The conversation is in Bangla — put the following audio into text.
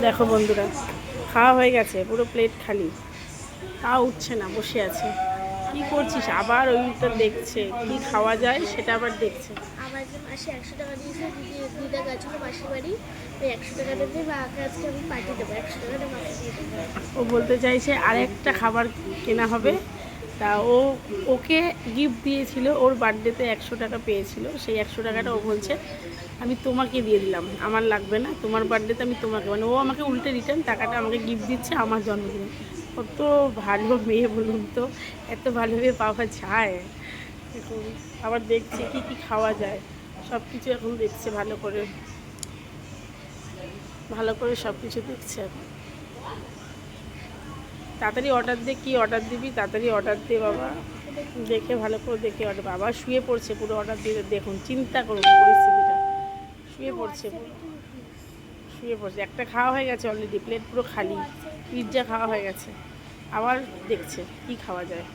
দেখো বন্ধুরা, খাওয়া হয়ে গেছে, পুরো প্লেট খালি, তাও উঠছে না, বসে আছে। কি করছিস? আবার ওইটা দেখছে কি খাওয়া যায়, সেটা আবার দেখছে। আমার যে মাসে 100 টাকা দিয়েছে, দিদা গেছিল মাসির বাড়ি। ওই 100 টাকাটা দিয়ে মাকে আজকে আমি পাঠিয়ে দেবো, 100 টাকাটা মাকে দিয়ে দেবো। ও বলতে চাইছে আরেকটা খাবার কেনা হবে। তা ওকে গিফট দিয়েছিল, ওর বার্থডেতে 100 টাকা পেয়েছিল, সেই 100 টাকাটা ও বলছে আমি তোমাকে দিয়ে দিলাম, আমার লাগবে না, তোমার বার্থডেতে আমি তোমাকে, মানে ও আমাকে উল্টে রিটার্ন টাকাটা আমাকে গিফট দিচ্ছে আমার জন্মদিনে। কত ভালো মেয়ে বলুন তো, এত ভালো মেয়ে পাওয়া যায় এখন। আবার দেখছে কি কি খাওয়া যায়, সব কিছু এখন দেখছে ভালো করে, ভালো করে সব কিছু দেখছে এখন। তাড়াতাড়ি অর্ডার দে, কি অর্ডার দিবি, তাড়াতাড়ি অর্ডার দে বাবা, দেখে ভালো করে দেখে অর্ডার। বাবা শুয়ে পড়ছে পুরো অর্ডার দিয়ে, দেখুন চিন্তা করুন পরিস্থিতিটা, শুয়ে পড়ছে পুরো, শুয়ে পড়ছে। একটা খাওয়া হয়ে গেছে অলরেডি, প্লেট পুরো খালি, পিৎজা খাওয়া হয়ে গেছে, আবার দেখছে কি খাওয়া যায়।